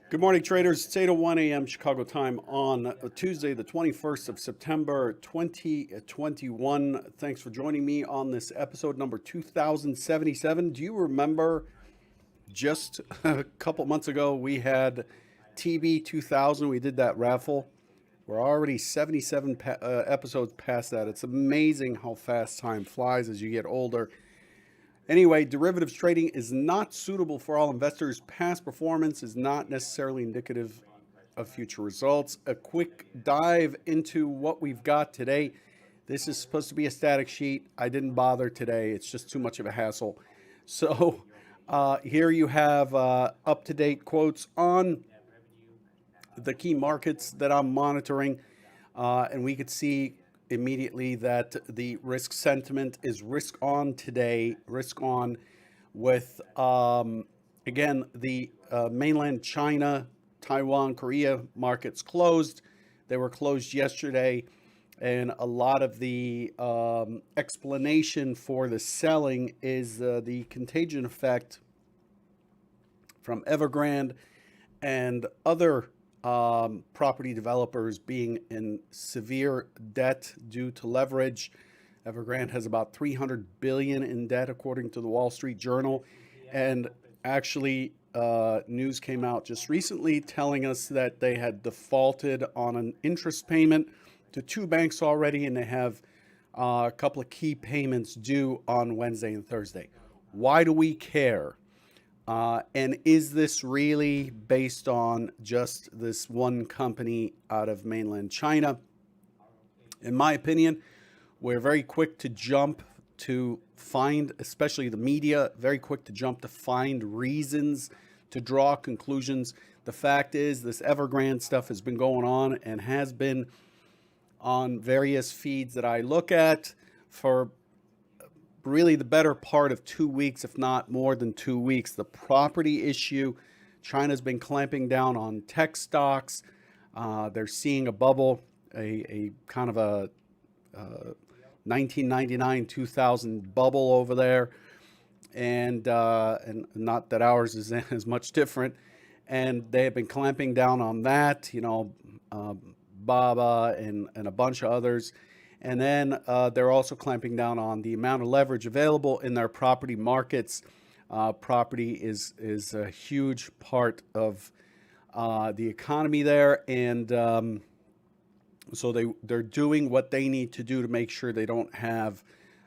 Good morning, traders. It's 8:01 a.m. Chicago time on Tuesday, the 21st of September, 2021. Thanks for joining me on this episode number 2077. Do you remember just a couple months ago we had TB 2000? We did that raffle. We're already 77 episodes past that. It's amazing how fast time flies as you get older. Anyway, derivatives trading is not suitable for all investors. Past performance is not necessarily indicative of future results. A quick dive into what we've got today. This is supposed to be a static sheet. I didn't bother today. It's just too much of a hassle. So here you have up-to-date quotes on the key markets that I'm monitoring. And we could see immediately that the risk sentiment is risk on today, risk on with, again, the mainland China, Taiwan, Korea markets closed. They were closed yesterday. And a lot of the explanation for the selling is the contagion effect from Evergrande and other property developers being in severe debt due to leverage. Evergrande has about 300 billion in debt, according to the Wall Street Journal. And actually, news came out just recently telling us that they had defaulted on an interest payment to two banks already, and they have a couple of key payments due on Wednesday and Thursday. Why do we care? And is this really based on just this one company out of mainland China? In my opinion, we're very quick to jump to find, especially the media, very quick to jump to find reasons to draw conclusions. The fact is, this Evergrande stuff has been going on and has been on various feeds that I look at for really the better part of 2 weeks, if not more than 2 weeks. The property issue, China's been clamping down on tech stocks. They're seeing a bubble, a kind of a 1999, 2000 bubble over there. And not that ours is as much different. And they have been clamping down on that, Baba and a bunch of others. And then they're also clamping down on the amount of leverage available in their property markets. Property is a huge part of the economy there, and so they're doing what they need to do to make sure they don't have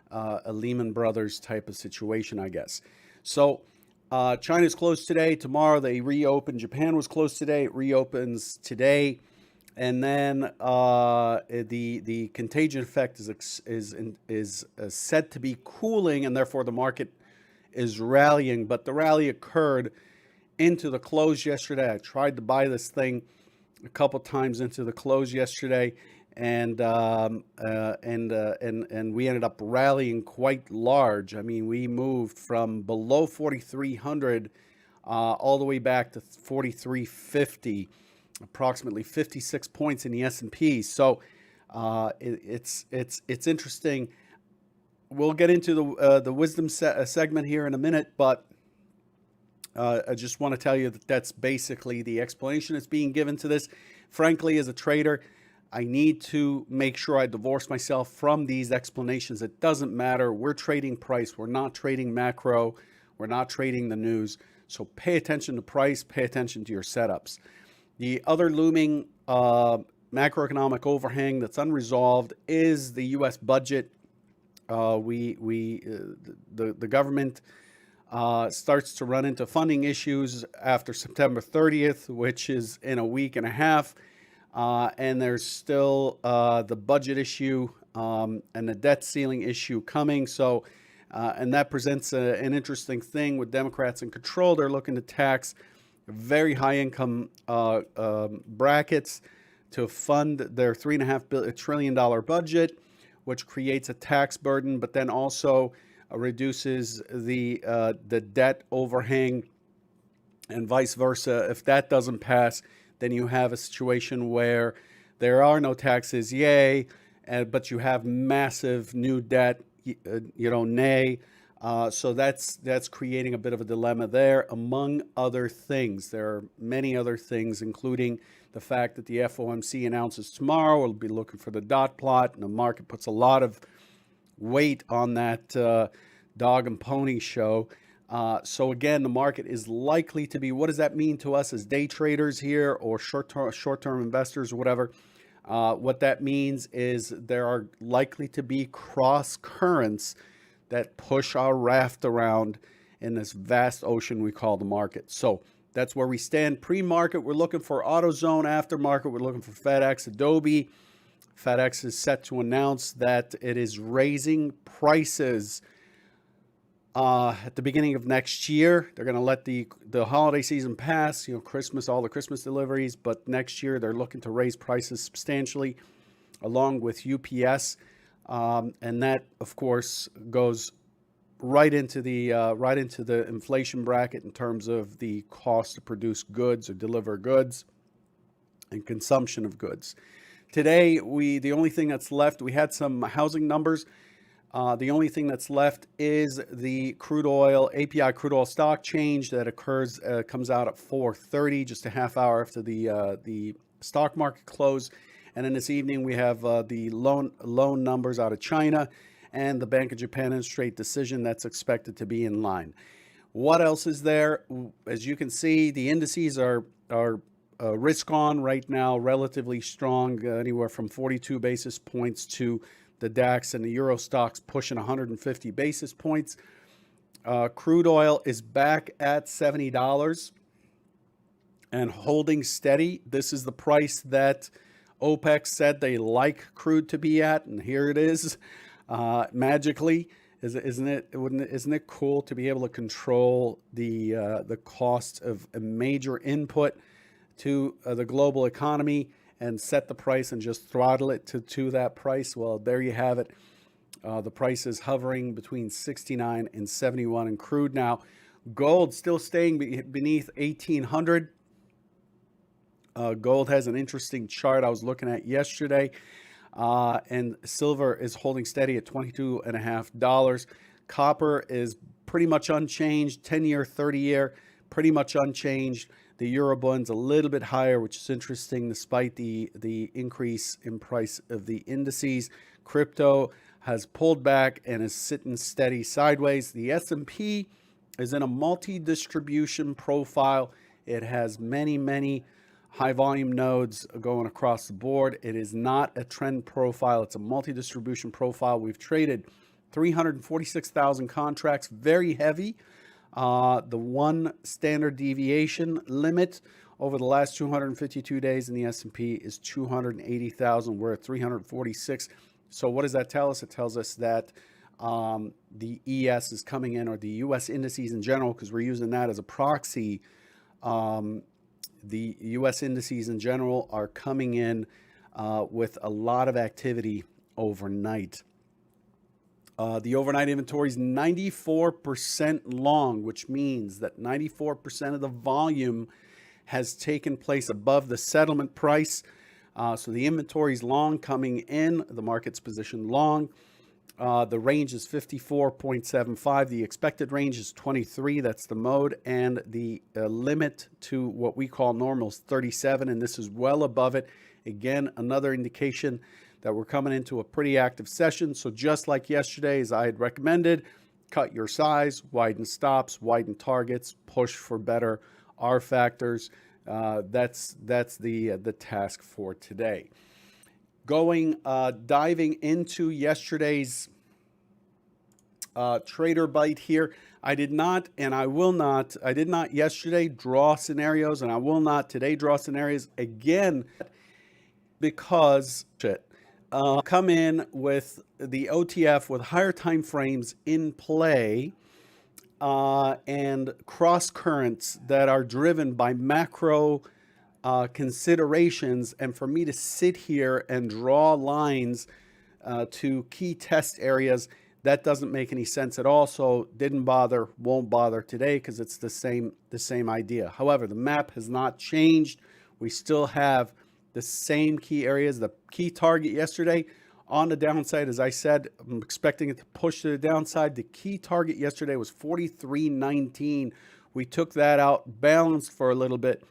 a Lehman Brothers type of situation, I guess. So China's closed today. Tomorrow they reopen. Japan was closed today. It reopens today. And then the contagion effect is said to be cooling, and therefore the market is rallying. But the rally occurred into the close yesterday. I tried to buy this thing a couple times into the close yesterday, and we ended up rallying quite large. I mean, we moved from below 4,300 all the way back to 4,350. Approximately 56 points in the S&P. So it's interesting. We'll get into the wisdom segment here in a minute, but I just want to tell you that that's basically the explanation that's being given to this. Frankly, as a trader, I need to make sure I divorce myself from these explanations. It doesn't matter. We're trading price. We're not trading macro. We're not trading the news. So pay attention to price. Pay attention to your setups. The other looming macroeconomic overhang that's unresolved is the U.S. budget. The government starts to run into funding issues after September 30th, which is in a week and a half. And there's still the budget issue and the debt ceiling issue coming. So, and that presents an interesting thing with Democrats in control. They're looking to tax very high income brackets to fund their $3.5 trillion budget, which creates a tax burden, but then also reduces the debt overhang, and vice versa. If that doesn't pass, then you have a situation where there are no taxes, yay, but you have massive new debt, nay. So that's creating a bit of a dilemma there, among other things. There are many other things, including the fact that the FOMC announces tomorrow. We'll be looking for the dot plot, and the market puts a lot of weight on that dog and pony show. So again, the market is likely to be. What does that mean to us as day traders here, or short-term investors, or whatever? What that means is there are likely to be cross currents that push our raft around in this vast ocean we call the market. So that's where we stand. Pre-market, we're looking for AutoZone. Aftermarket, we're looking for FedEx, Adobe. FedEx is set to announce that it is raising prices at the beginning of next year. They're going to let the holiday season pass, Christmas, all the Christmas deliveries, but next year they're looking to raise prices substantially, along with UPS. And that, of course, goes right into the inflation bracket in terms of the cost to produce goods or deliver goods and consumption of goods. Today, the only thing that's left, we had some housing numbers. The only thing that's left is the crude oil, API crude oil stock change that comes out at 4:30, just a half hour after the stock market close. And then this evening, we have the loan numbers out of China and the Bank of Japan interest rate decision that's expected to be in line. What else is there? As you can see, the indices are risk on right now, relatively strong, anywhere from 42 basis points to the DAX and the Euro stocks pushing 150 basis points. Crude oil is back at $70 and holding steady. This is the price that OPEC said they like crude to be at, and here it is, magically. Isn't it cool to be able to control the cost of a major input to the global economy and set the price and just throttle it to that price? Well, there you have it. The price is hovering between 69 and 71 in crude now. Gold still staying beneath 1,800. Gold has an interesting chart I was looking at yesterday, and silver is holding steady at $22.50. Copper is pretty much unchanged. 10-year, 30-year, pretty much unchanged. The Eurobond's a little bit higher, which is interesting despite the increase in price of the indices. Crypto has pulled back and is sitting steady sideways. The S&P is in a multi-distribution profile. It has many high volume nodes going across the board. It is not a trend profile. It's a multi-distribution profile. We've traded 346,000 contracts, very heavy. The one standard deviation limit over the last 252 days in the S&P is 280,000. We're at 346. So what does that tell us? It tells us that the ES is coming in, or the U.S. indices in general, because we're using that as a proxy. The U.S. indices in general are coming in with a lot of activity overnight. The overnight inventory is 94% long, which means that 94% of the volume has taken place above the settlement price. So the inventory is long coming in. The market's positioned long. The range is 54.75. The expected range is 23. That's the mode. And the limit to what we call normal is 37. And this is well above it. Again, another indication that we're coming into a pretty active session. So just like yesterday, as I had recommended, cut your size, widen stops, widen targets, push for better R factors. That's the task for today. Diving into yesterday's trader bite here. I did not yesterday draw scenarios, and I will not today draw scenarios again, because come in with the OTF with higher time frames in play, and cross currents that are driven by macro considerations, and for me to sit here and draw lines to key test areas, that doesn't make any sense at all. So didn't bother, won't bother today, because it's the same idea. However, the map has not changed. We still have the same key areas. The key target yesterday on the downside. As I said, I'm expecting it to push to the downside. The key target yesterday was 43.19. We took that out, balanced for a little bit,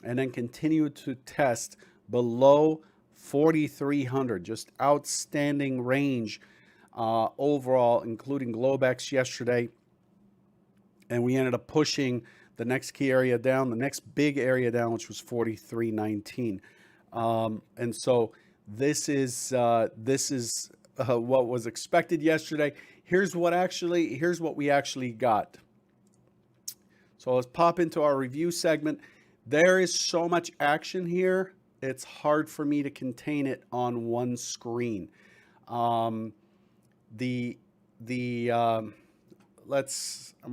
and then continued to test below 4,300. Just outstanding range overall, including Globex yesterday. And we ended up pushing the next key area down, the next big area down, which was 43.19. And so this is what was expected yesterday. Here's what we actually got. So let's pop into our review segment. There is so much action here, it's hard for me to contain it on one screen. I'm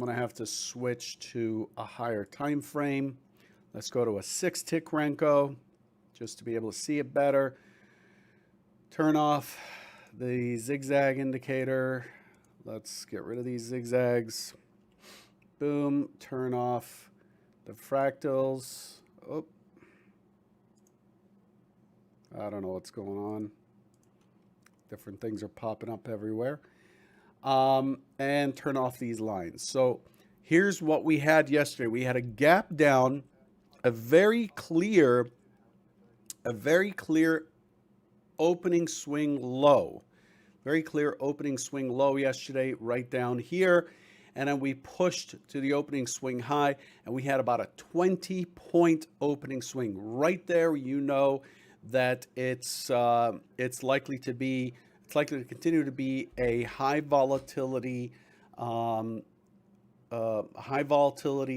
gonna have to switch to a higher time frame. Let's go to a 6-tick Renko just to be able to see it better. Turn off the zigzag indicator. Let's get rid of these zigzags. Boom, turn off the fractals. Oh, I don't know what's going on. Different things are popping up everywhere. And turn off these lines. So here's what we had yesterday. We had a gap down, a very clear opening swing low. Very clear opening swing low yesterday, right down here. And then we pushed to the opening swing high, and we had about a 20-point opening swing. Right there, you know that it's likely to continue to be a high volatility,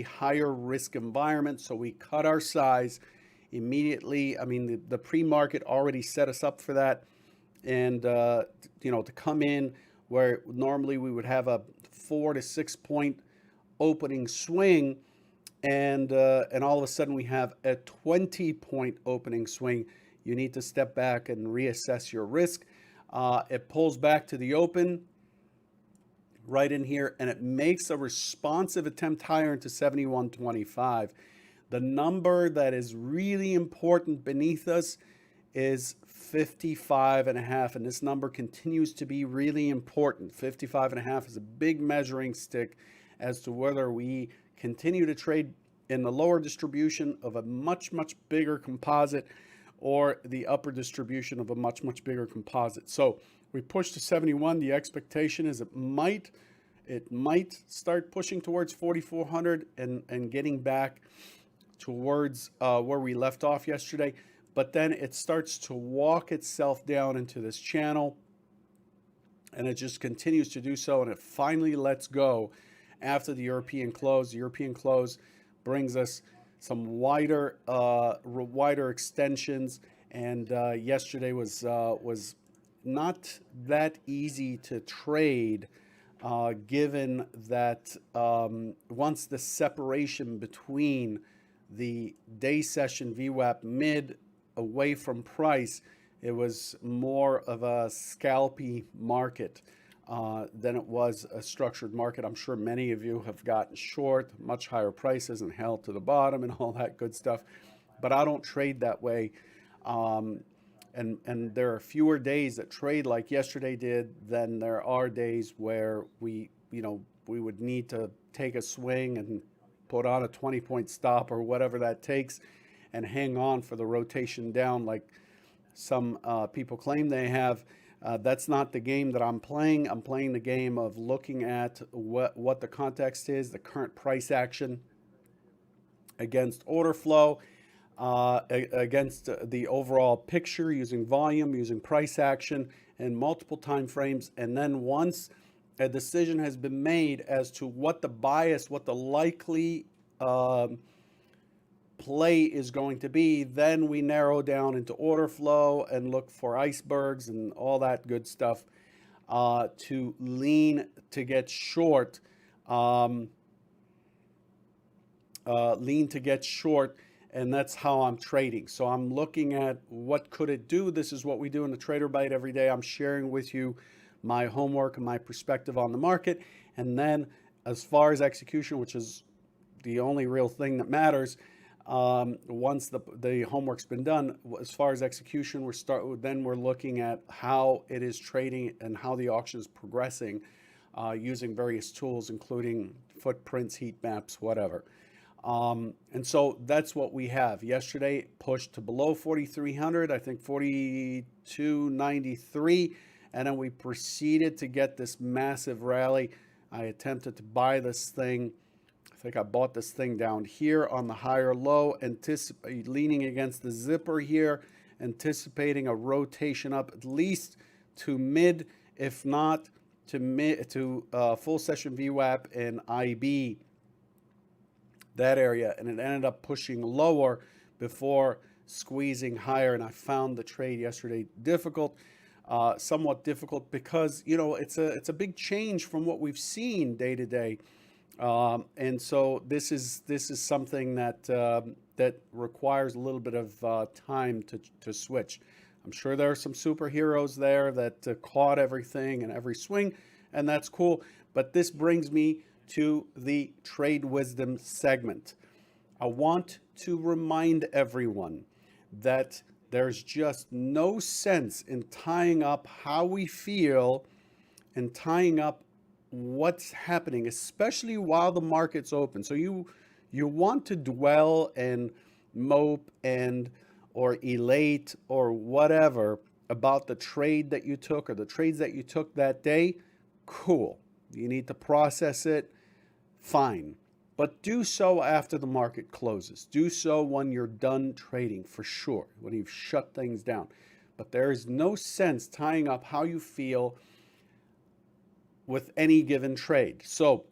higher risk environment. So we cut our size immediately. I mean, the pre-market already set us up for that, and to come in where normally we would have a 4 to 6 point opening swing, and all of a sudden we have a 20-point opening swing. You need to step back and reassess your risk. It pulls back to the open right in here, and it makes a responsive attempt higher into 71.25. The number that is really important beneath us is 55.5, and this number continues to be really important. 55.5 is a big measuring stick as to whether we continue to trade in the lower distribution of a much, much bigger composite or the upper distribution of a much, much bigger composite. So we pushed to 71. The expectation is it might start pushing towards 4,400 and getting back towards where we left off yesterday. But then it starts to walk itself down into this channel, and it just continues to do so, and it finally lets go after the European close. The European close brings us some wider extensions, and yesterday was not that easy to trade, given that once the separation between the day session VWAP mid away from price, it was more of a scalpy market than it was a structured market. I'm sure many of you have gotten short, much higher prices and held to the bottom and all that good stuff. But I don't trade that way. And there are fewer days that trade like yesterday did than there are days where we would need to take a swing and put on a 20-point stop or whatever that takes and hang on for the rotation down like some people claim they have. That's not the game that I'm playing. I'm playing the game of looking at what the context is, the current price action against order flow, against the overall picture, using volume, using price action, and multiple time frames. And then once a decision has been made as to what the bias, what the likely play is going to be, then we narrow down into order flow and look for icebergs and all that good stuff to lean to get short, and that's how I'm trading. So I'm looking at what could it do. This is what we do in the Trader Bite every day. I'm sharing with you my homework and my perspective on the market, and then as far as execution, which is the only real thing that matters, Once the homework's been done, as far as execution, then we're looking at how it is trading and how the auction is progressing, using various tools, including footprints, heat maps, whatever. And so that's what we have. Yesterday pushed to below 4,300, I think 42.93, and then we proceeded to get this massive rally. I attempted to buy this thing. I think I bought this thing down here on the higher low, leaning against the zipper here, anticipating a rotation up at least to mid, if not to full session VWAP and IB, that area, and it ended up pushing lower before squeezing higher. And I found the trade yesterday difficult, somewhat difficult, because it's a big change from what we've seen day to day. And so this is something that that requires a little bit of time to switch. I'm sure there are some superheroes there that caught everything and every swing, and that's cool. But this brings me to the trade wisdom segment. I want to remind everyone that there's just no sense in tying up how we feel and tying up what's happening, especially while the market's open. So you want to dwell and mope or elate or whatever about the trade that you took or the trades that you took that day. Cool. You need to process it. Fine. But do so after the market closes. Do so when you're done trading, for sure, when you've shut things down. But there is no sense tying up how you feel with any given trade. So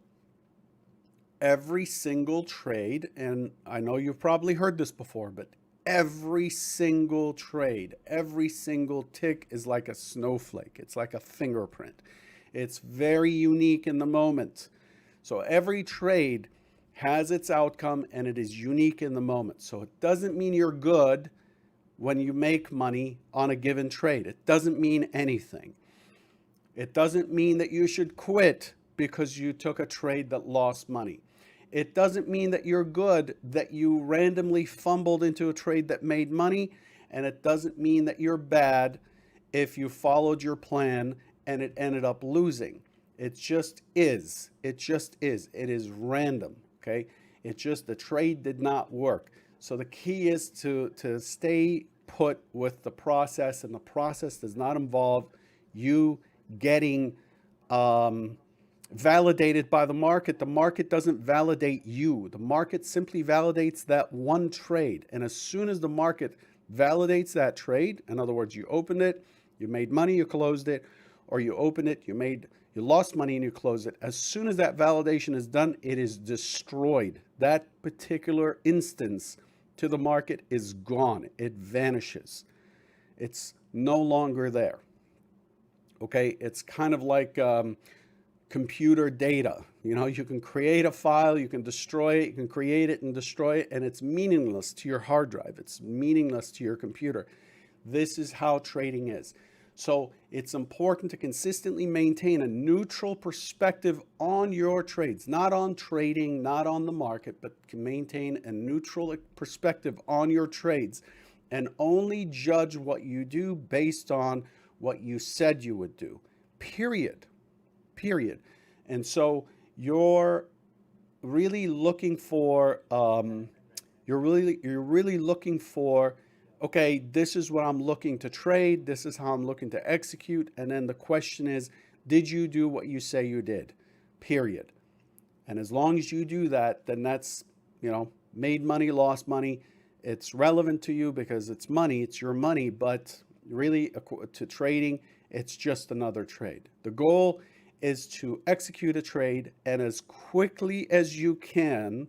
every single trade, and I know you've probably heard this before, but every single trade, every single tick is like a snowflake. It's like a fingerprint. It's very unique in the moment. So every trade has its outcome and it is unique in the moment. So it doesn't mean you're good when you make money on a given trade. It doesn't mean anything. It doesn't mean that you should quit because you took a trade that lost money. It doesn't mean that you're good that you randomly fumbled into a trade that made money. And it doesn't mean that you're bad if you followed your plan and it ended up losing. It just is. It just is. It is random, okay? It just, the trade did not work. So the key is to stay put with the process, and the process does not involve you getting validated by the market. The market doesn't validate you. The market simply validates that one trade. And as soon as the market validates that trade, in other words, you opened it, you made money, you closed it, or you opened it, you lost money and you close it. As soon as that validation is done, it is destroyed. That particular instance to the market is gone. It vanishes. It's no longer there. Okay, it's kind of like computer data. You can create a file, you can destroy it, you can create it and destroy it, and it's meaningless to your hard drive. It's meaningless to your computer. This is how trading is. So it's important to consistently maintain a neutral perspective on your trades, not on trading, not on the market, but can maintain a neutral perspective on your trades and only judge what you do based on what you said you would do, period. And so you're really looking for, okay, this is what I'm looking to trade. This is how I'm looking to execute. And then the question is, did you do what you say you did? Period. And as long as you do that, then that's, made money, lost money. It's relevant to you because it's money, it's your money, but really to trading, it's just another trade. The goal is to execute a trade and as quickly as you can,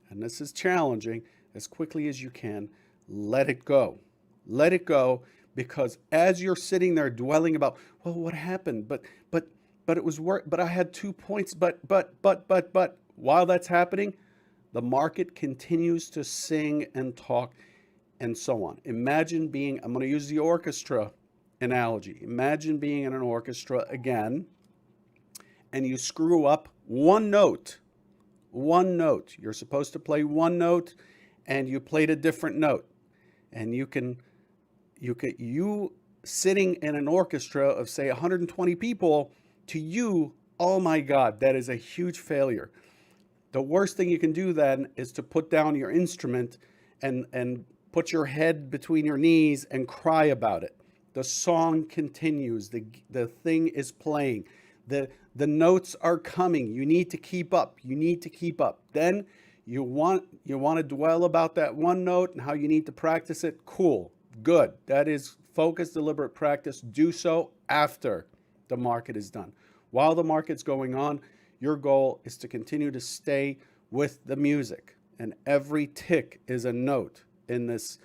and this is challenging, as quickly as you can, let it go. Let it go, because as you're sitting there dwelling about, well, what happened? But it was work. But I had 2 points. But while that's happening, the market continues to sing and talk and so on. Imagine being, I'm going to use the orchestra analogy. Imagine being in an orchestra again, and you screw up one note. You're supposed to play one note, and you played a different note, and you sitting in an orchestra of say 120 people, to you, oh my God, that is a huge failure. The worst thing you can do then is to put down your instrument and put your head between your knees and cry about it. The song continues. The thing is playing. The notes are coming. You need to keep up. You need to keep up. Then you want to dwell about that one note and how you need to practice it. Cool. Good. That is focused, deliberate practice. Do so after the market is done. While the market's going on, your goal is to continue to stay with the music. And every tick is a note in this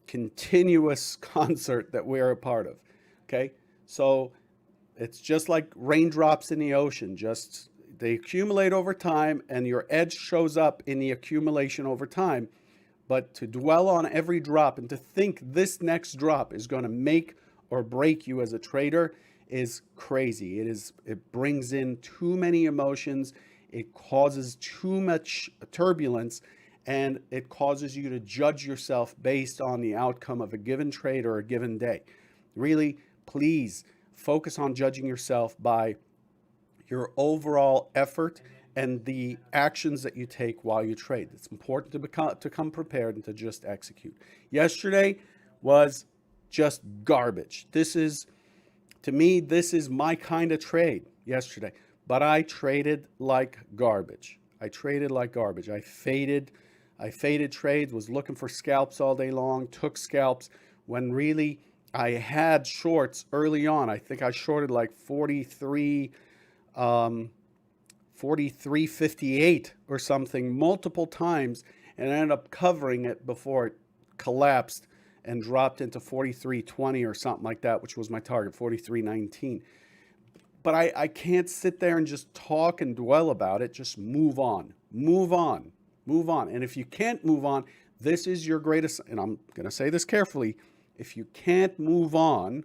continuous concert that we're a part of. Okay? So it's just like raindrops in the ocean. Just they accumulate over time, and your edge shows up in the accumulation over time. But to dwell on every drop and to think this next drop is going to make or break you as a trader is crazy. It brings in too many emotions. It causes too much turbulence, and it causes you to judge yourself based on the outcome of a given trade or a given day. Really, please focus on judging yourself by your overall effort and the actions that you take while you trade. It's important to come prepared and to just execute. Yesterday was just garbage. To me, this is my kind of trade yesterday. But I traded like garbage. I faded trades, was looking for scalps all day long, took scalps when really I had shorts early on. I think I shorted like 43.58 or something multiple times, and ended up covering it before it collapsed and dropped into 43.20 or something like that, which was my target, 43.19. But I can't sit there and just talk and dwell about it. Just move on. And if you can't move on, this is your greatest, and I'm going to say this carefully, if you can't move on,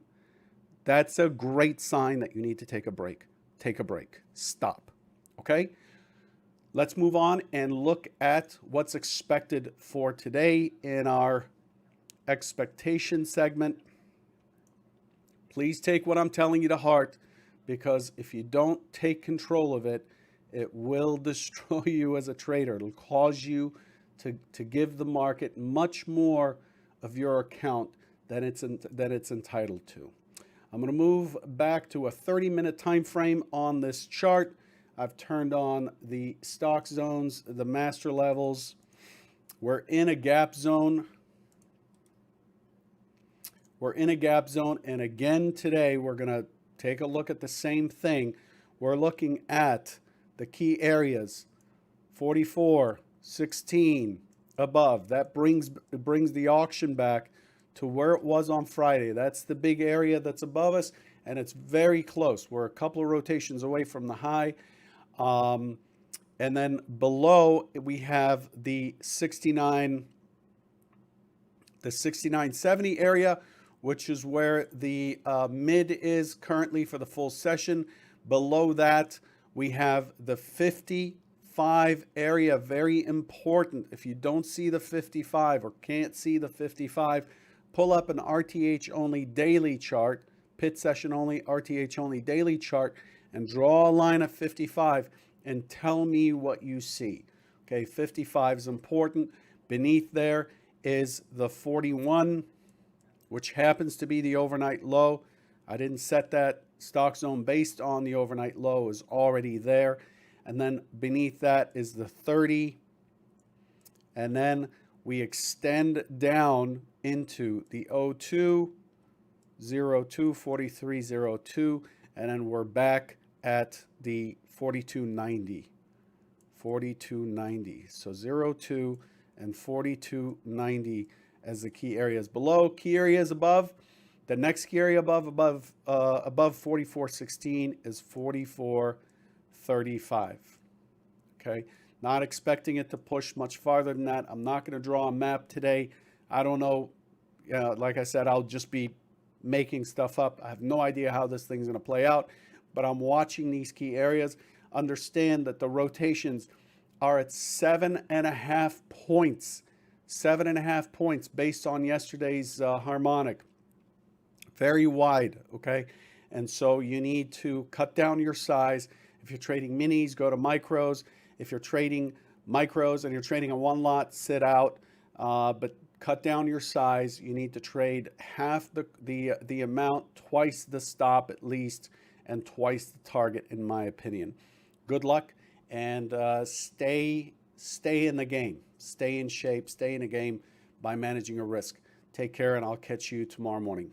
that's a great sign that you need to take a break. Stop. Okay? Let's move on and look at what's expected for today in our expectation segment. Please take what I'm telling you to heart, because if you don't take control of it, it will destroy you as a trader. It'll cause you to give the market much more of your account than it's entitled to. I'm going to move back to a 30-minute time frame on this chart. I've turned on the stock zones, the master levels. We're in a gap zone. And again today, we're going to take a look at the same thing. We're looking at the key areas, 44, 16, above. That brings the auction back to where it was on Friday. That's the big area that's above us, and it's very close. We're a couple of rotations away from the high. And then below, we have the 69.70 area, which is where the mid is currently for the full session. Below that, we have the 55 area, very important. If you don't see the 55 or can't see the 55, pull up an RTH only daily chart, pit session only, RTH only daily chart, and draw a line of 55 and tell me what you see. Okay, 55 is important. Beneath there is the 41, which happens to be the overnight low. I didn't set that. Stock zone based on the overnight low is already there. And then beneath that is the 30. And then we extend down into the 02, 02, 43.02, and then we're back at the 42.90. 42.90. So 02 and 42.90 as the key areas below. Key areas above. The next key area above 44.16 is 44.35. Okay, not expecting it to push much farther than that. I'm not going to draw a map today. I don't know. Like I said, I'll just be making stuff up. I have no idea how this thing's going to play out, but I'm watching these key areas. Understand that the rotations are at 7.5 points. 7.5 points based on yesterday's harmonic. Very wide, okay? And so you need to cut down your size. If you're trading minis, go to micros. If you're trading micros and you're trading a one lot, sit out. But cut down your size. You need to trade half the amount, twice the stop at least, and twice the target, in my opinion. Good luck, and stay in the game. Stay in shape, stay in the game by managing your risk. Take care, and I'll catch you tomorrow morning.